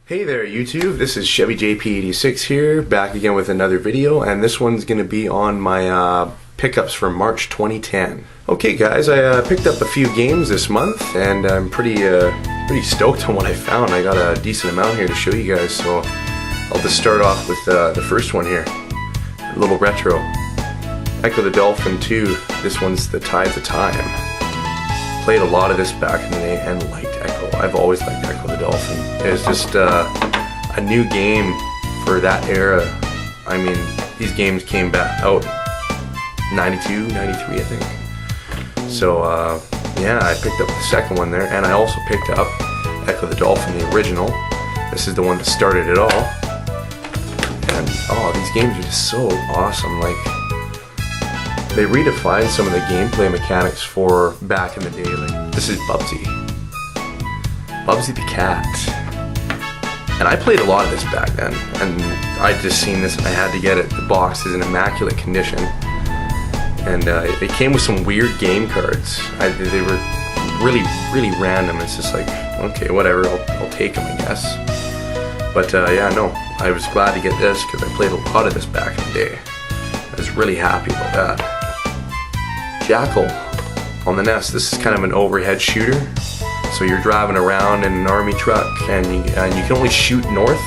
Hey there YouTube, this is Chevy JP86 here, back again with another video, and this one's going to be on my pickups for March 2010. Okay guys, I picked up a few games this month, and I'm pretty stoked on what I found. I got a decent amount here to show you guys, so I'll just start off with the first one here, a little retro. Ecco the Dolphin 2, this one's the Tides of Time. Played a lot of this back in the day and liked Ecco. I've always liked Ecco the Dolphin. It was just a new game for that era. I mean, these games came back out 92, 93 I think. So yeah, I picked up the second one there, and I also picked up Ecco the Dolphin, the original. This is the one that started it all. And oh, these games are just so awesome. Like, they redefined some of the gameplay mechanics for back in the day. Like, this is Bubsy. Bubsy the cat. And I played a lot of this back then, and I'd just seen this and I had to get it. The box is in immaculate condition. And it came with some weird game cards. They were really random. It's just like, okay, whatever, I'll take them, I guess. But yeah, no, I was glad to get this because I played a lot of this back in the day. I was really happy about that. Jackal on the NES. This is kind of an overhead shooter. So you're driving around in an army truck, and you can only shoot north.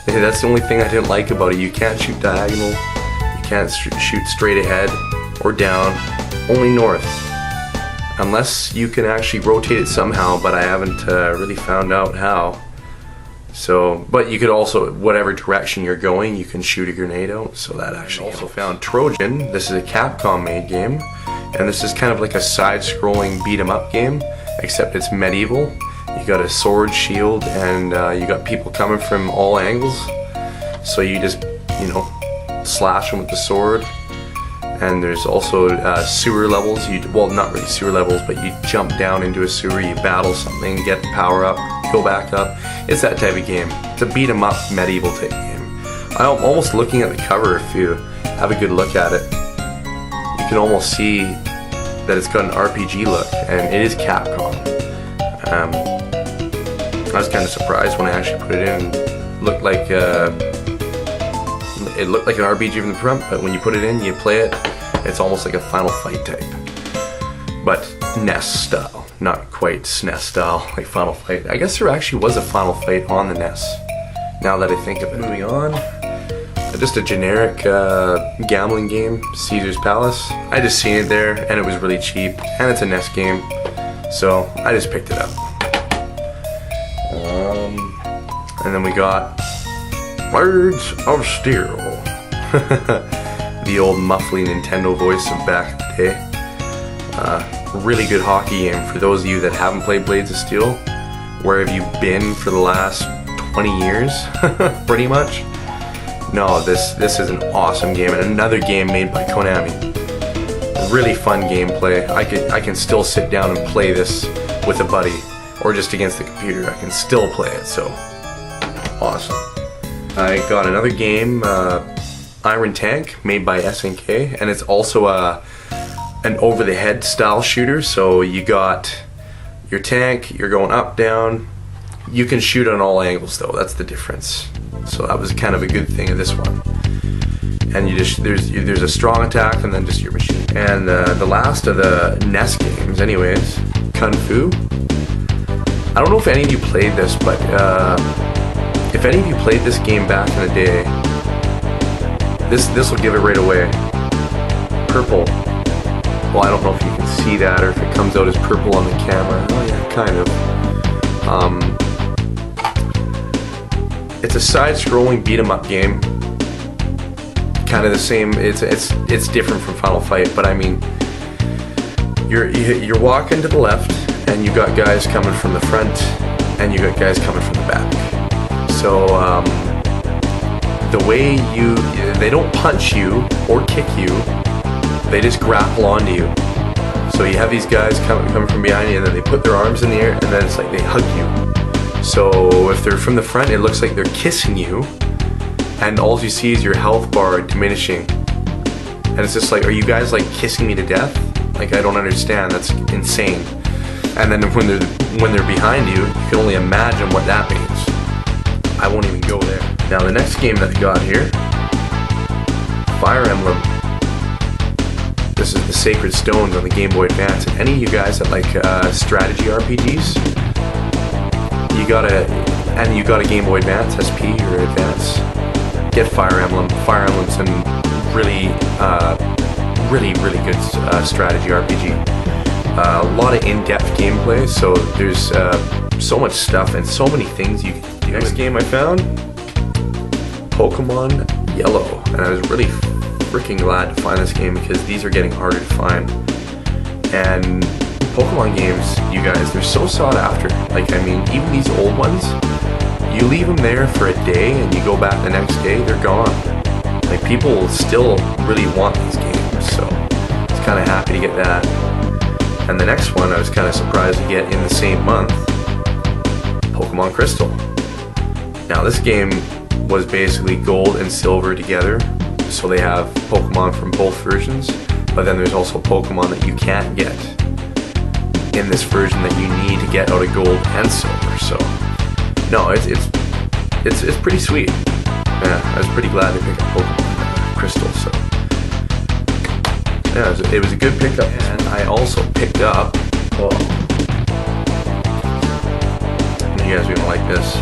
That's the only thing I didn't like about it. You can't shoot diagonal. You can't shoot straight ahead or down. Only north. Unless you can actually rotate it somehow, but I haven't really found out how. So, but you could also, whatever direction you're going, you can shoot a grenade out. So that actually also found Trojan. This is a Capcom made game. And this is kind of like a side-scrolling beat-em-up game, except it's medieval. You got a sword, shield, and you got people coming from all angles. So you just, slash them with the sword. And there's also sewer levels. Well, not really sewer levels, but you jump down into a sewer, you battle something, get the power up, go back up. It's that type of game. It's a beat-em-up medieval type game. I'm almost looking at the cover. If you have a good look at it, you can almost see that it's got an RPG look, and it is Capcom. I was kind of surprised when I actually put it in. It looked like an RPG from the front, but when you put it in, you play it, it's almost like a Final Fight type. But NES style, not quite SNES style like Final Fight. I guess there actually was a Final Fight on the NES, now that I think of it. Moving on. Just a generic gambling game, Caesar's Palace. I just seen it there, and it was really cheap, and it's a NES game, so I just picked it up. And then we got Birds of Steel. The old muffly Nintendo voice of back in the day. Really good hockey game. For those of you that haven't played Blades of Steel, where have you been for the last 20 years? Pretty much. No, this is an awesome game, and another game made by Konami. Really fun gameplay. I can still sit down and play this with a buddy, or just against the computer. I can still play it, so awesome. I got another game, Iron Tank, made by SNK, and it's also an over-the-head style shooter. So you got your tank, you're going up, down. You can shoot on all angles though, that's the difference. So that was kind of a good thing of this one. And there's a strong attack and then just your machine. And the last of the NES games anyways, Kung Fu. I don't know if any of you played this, but if any of you played this game back in the day, this will give it right away. Purple. Well, I don't know if you can see that or if it comes out as purple on the camera. Oh yeah, kind of. It's a side-scrolling beat-em-up game. Kind of the same. It's different from Final Fight, but I mean, you're walking to the left, and you got guys coming from the front, and you got guys coming from the back. So the way they don't punch you or kick you, they just grapple onto you. So you have these guys coming from behind you, and then they put their arms in the air, and then it's like they hug you. So if they're from the front, it looks like they're kissing you, and all you see is your health bar diminishing. And it's just like, are you guys like kissing me to death? Like, I don't understand. That's insane. And then when they're behind you, you can only imagine what that means. I won't even go there. Now the next game that I got here, Fire Emblem. This is the Sacred Stones on the Game Boy Advance. And any of you guys that like strategy RPGs, you got a Game Boy Advance, SP or Advance, get Fire Emblem. Fire Emblem's a really good strategy RPG. A lot of in-depth gameplay, so there's so much stuff and so many things you can do. Next game I found, Pokemon Yellow, and I was really freaking glad to find this game because these are getting harder to find. And Pokemon games, you guys, they're so sought after. Like, I mean, even these old ones, you leave them there for a day and you go back the next day, they're gone. Like, people still really want these games, so I was kind of happy to get that. And the next one I was kind of surprised to get in the same month, Pokemon Crystal. Now this game was basically gold and silver together, so they have Pokemon from both versions, but then there's also Pokemon that you can't get in this version that you need to get out of gold and silver. So no, it's pretty sweet. Yeah, I was pretty glad to pick up Pokemon Crystal. So yeah, it was a good pickup. And I also picked up, oh, you guys are gonna like this.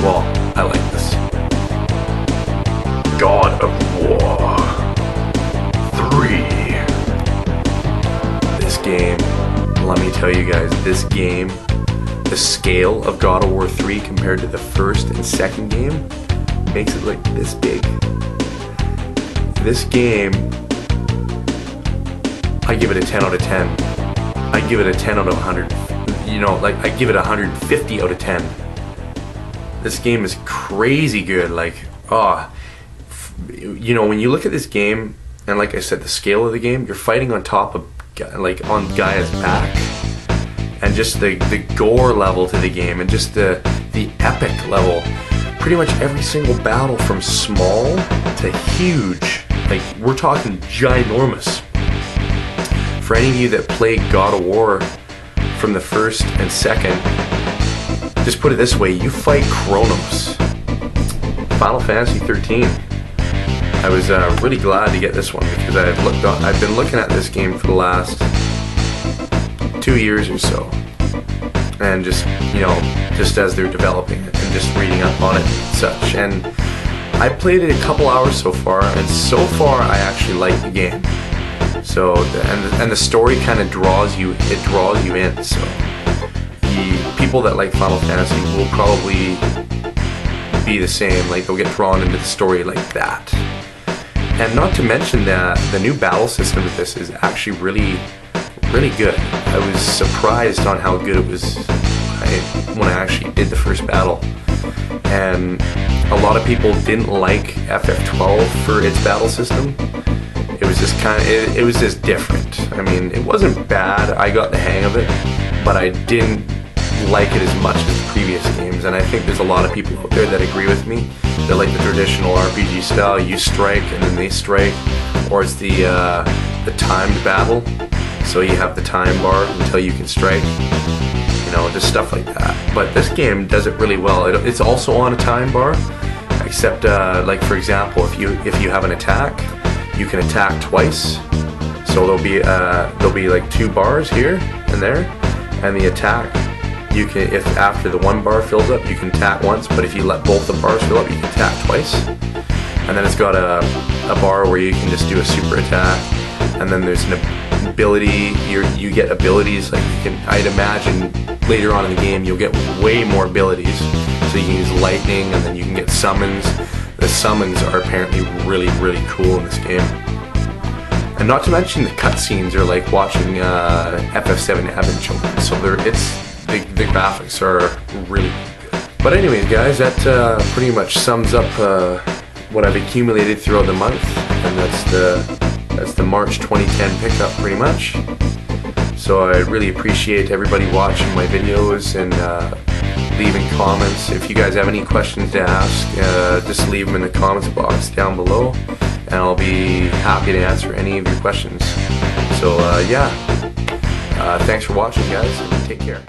Well, I like this. God of War 3. This game, let me tell you guys, this game, the scale of God of War 3 compared to the first and second game makes it like this big. This game, I give it a 10 out of 10. I give it a 10 out of 100. You know, like, I give it 150 out of 10. This game is crazy good. Like, you know, when you look at this game, and like I said, the scale of the game, you're fighting on top of, like, on Gaia's back, and just the gore level to the game, and just the epic level. Pretty much every single battle, from small to huge, like, we're talking ginormous. For any of you that played God of War from the first and second, just put it this way, you fight Kronos. Final Fantasy 13. I was really glad to get this one because I've been looking at this game for the last 2 years or so, and just, you know, just as they're developing it and just reading up on it and such. And I played it a couple hours so far, and so far I actually like the game. So, and the story kind of draws you in. So the people that like Final Fantasy will probably be the same. Like, they'll get drawn into the story like that. And not to mention that the new battle system with this is actually really good. I was surprised on how good it was when I actually did the first battle. And a lot of people didn't like FF12 for its battle system. It was just it was just different. I mean, it wasn't bad. I got the hang of it, but I didn't like it as much as the previous games. And I think there's a lot of people out there that agree with me. They like the traditional RPG style. You strike and then they strike, or it's the timed battle. So you have the time bar until you can strike. You know, just stuff like that. But this game does it really well. It's also on a time bar, except like, for example, if you have an attack, you can attack twice. So there'll be like 2 bars here and there, and the attack, you can, if after the 1 bar fills up, you can attack once, but if you let both the bars fill up, you can attack twice. And then it's got a bar where you can just do a super attack, and then there's an ability, you get abilities, like I'd imagine later on in the game you'll get way more abilities. So you can use lightning, and then you can get summons. The summons are apparently really cool in this game. And not to mention the cutscenes are like watching FF7 Heaven Children. So the graphics are really good. But anyways, guys, that pretty much sums up what I've accumulated throughout the month, and that's the March 2010 pickup pretty much. So I really appreciate everybody watching my videos and leaving comments. If you guys have any questions to ask, just leave them in the comments box down below, and I'll be happy to answer any of your questions. So yeah, thanks for watching, guys, and take care.